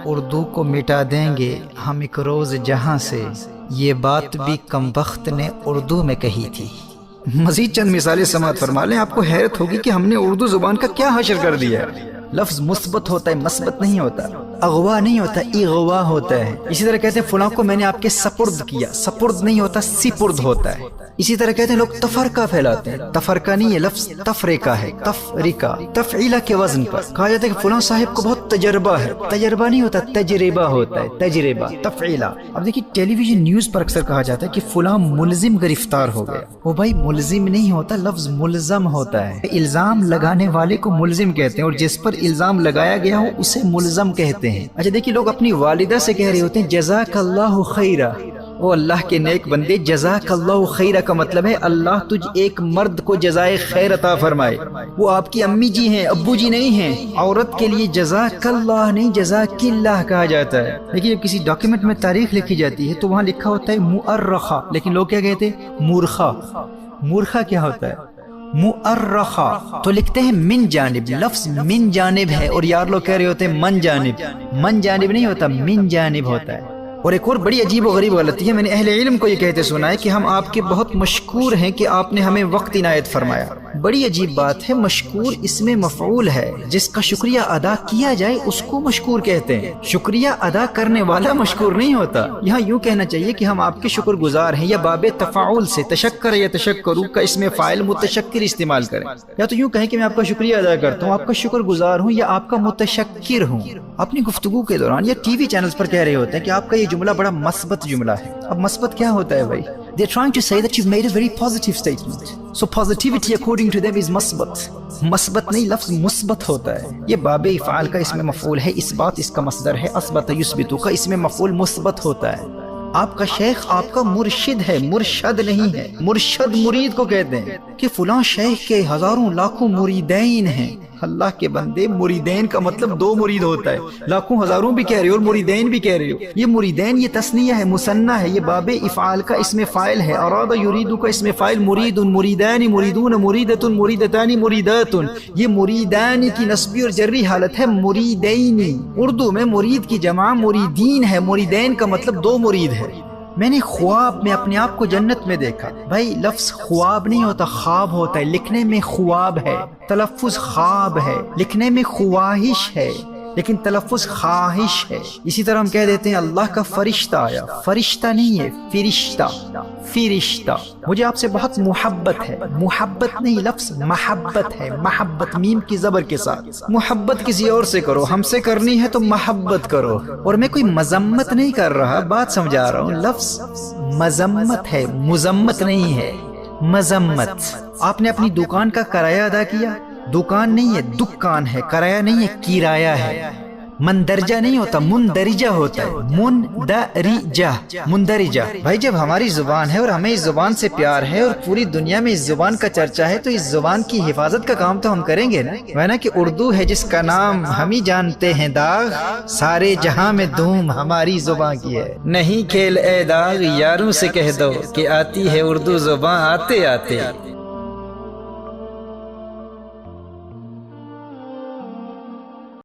اردو کو مٹا دیں گے ہم ایک روز جہاں سے، یہ بات بھی کم وقت نے اردو میں کہی تھی۔ مزید چند مثالیں سماعت فرما لیں، آپ کو حیرت ہوگی کہ ہم نے اردو زبان کا کیا حشر کر دیا ہے۔ لفظ مثبت ہوتا ہے، مثبت نہیں ہوتا۔ اغوا نہیں ہوتا، اغوا ہوتا ہے۔ اسی طرح کہتے ہیں فلاں کو میں نے آپ کے سپرد کیا، سپرد نہیں ہوتا، سپرد ہوتا ہے۔ اسی طرح کہتے ہیں لوگ تفرقہ پھیلاتے ہیں، تفرقہ نہیں ہے، لفظ تفریقہ ہے، تفریقہ تفعیلہ کے وزن پر۔ کہا جاتا ہے کہ فلاں صاحب کو بہت تجربہ ہے، تجربہ نہیں ہوتا، تجربہ ہوتا ہے، تجربہ تفعیلہ۔ اب دیکھیے ٹیلی ویژن نیوز پر اکثر کہا جاتا ہے کہ فلاں ملزم گرفتار ہو گیا۔ وہ بھائی ملزم نہیں ہوتا، لفظ ملزم ہوتا ہے۔ الزام لگانے والے کو ملزم کہتے ہیں اور جس پر الزام لگایا گیا ہو اسے ملزم کہتے ہیں۔ اچھا دیکھیے لوگ اپنی والدہ سے کہہ رہے ہوتے ہیں جزاک اللہ خیرہ، او اللہ کے نیک بندے، جزاک اللہ خیرہ کا مطلب ہے اللہ تجھ ایک مرد کو جزائے خیر عطا فرمائے۔ وہ آپ کی امی جی ہیں، ابو جی نہیں ہیں۔ عورت کے لیے جزاک اللہ نہیں جزاک اللہ کہا جاتا ہے۔ لیکن جب کسی ڈاکیومنٹ میں تاریخ لکھی جاتی ہے تو وہاں لکھا ہوتا ہے مؤرخہ، لیکن لوگ کیا کہتے ہیں مورخہ۔ مورخہ کیا ہوتا ہے؟ مؤرخہ تو لکھتے ہیں من جانب، لفظ من جانب ہے اور یار لوگ کہہ رہے ہوتے ہیں من جانب۔ من جانب نہیں ہوتا، من جانب ہوتا ہے۔ اور ایک اور بڑی عجیب و غریب غلطی ہے، میں نے اہل علم کو یہ کہتے سنا ہے کہ ہم آپ کے بہت مشکور ہیں کہ آپ نے ہمیں وقت عنایت فرمایا۔ بڑی عجیب بات ہے، مشکور اس میں مفعول ہے، جس کا شکریہ ادا کیا جائے اس کو مشکور کہتے ہیں، شکریہ ادا کرنے والا مشکور نہیں ہوتا۔ یہاں یوں کہنا چاہیے کہ ہم آپ کے شکر گزار ہیں، یا باب تفاعل سے تشکر یا تشکرو کا اس میں فاعل متشکر استعمال کریں، یا تو یوں کہیں کہ میں آپ کا شکریہ ادا کرتا ہوں، آپ کا شکر گزار ہوں یا آپ کا متشکر ہوں۔ اپنی گفتگو کے دوران یا ٹی وی چینلز پر کہہ رہے ہوتے ہیں کہ آپ کا یہ جملہ بڑا مثبت جملہ ہے۔ اب مثبت کیا ہوتا ہے بھائی؟ They're trying to say that you've made a very positive statement. So positivity according to them is مثبت۔ مثبت نہیں، لفظ مثبت ہوتا ہے۔ یہ باب افعال کا اس میں مفعول ہے، اثبات اس کا مصدر ہے، اثبت یثبتو کا اس میں مفعول مثبت ہوتا ہے۔ آپ کا شیخ آپ کا مرشد ہے، مرشد نہیں ہے۔ مرشد مرید کو کہتے ہیں کہ فلاں شیخ کے ہزاروں لاکھوں مریدین ہیں۔ اللہ کے بندے، مریدین کا مطلب دو مرید ہوتا ہے، لاکھوں ہزاروں بھی کہہ رہے ہو اور مریدین بھی کہہ رہے ہو۔ یہ مریدین یہ تثنیہ ہے، مثنی ہے، یہ باب افعال کا اس میں فاعل ہے۔ اراد یریدو کا اس میں فاعل مرید، مریدان مریدون مریدۃ مریدتان مریدات، یہ مریدان کی نسبی اور جری حالت ہے، مریدینی۔ اردو میں مرید کی جمع مریدین ہے، مریدین کا مطلب دو مرید ہے۔ میں نے خواب میں اپنے آپ کو جنت میں دیکھا۔ بھائی لفظ خواب نہیں ہوتا، خواب ہوتا ہے، لکھنے میں خواب ہے، تلفظ خواب ہے، لکھنے میں خواہش ہے لیکن تلفظ خواہش ہے۔ اسی طرح ہم کہہ دیتے ہیں اللہ کا فرشتہ آیا، فرشتہ نہیں ہے، فرشتہ، فرشتہ۔ مجھے آپ سے بہت محبت ہے، محبت نہیں، لفظ محبت ہے، محبت میم کی زبر کے ساتھ۔ محبت کسی اور سے کرو، ہم سے کرنی ہے تو محبت کرو۔ اور میں کوئی مذمت نہیں کر رہا، بات سمجھا رہا ہوں، لفظ مذمت ہے، مذمت نہیں ہے، مذمت۔ آپ نے اپنی دکان کا کرایہ ادا کیا، دکان نہیں ہے دکان ہے، کرایہ نہیں ہے کرایہ ہے۔ مندرجہ نہیں ہوتا، مندرجہ ہوتا ہے، مندرجہ، مندرجہ۔ بھائی جب ہماری زبان ہے اور ہمیں اس زبان سے پیار ہے اور پوری دنیا میں اس زبان کا چرچا ہے تو اس زبان کی حفاظت کا کام تو ہم کریں گے نا۔ ورنہ کہ اردو ہے جس کا نام ہم ہی جانتے ہیں داغ، سارے جہاں میں دھوم ہماری زبان کی ہے۔ نہیں کھیل اے داغ، یاروں سے کہہ دو کہ آتی ہے اردو زبان آتے آتے۔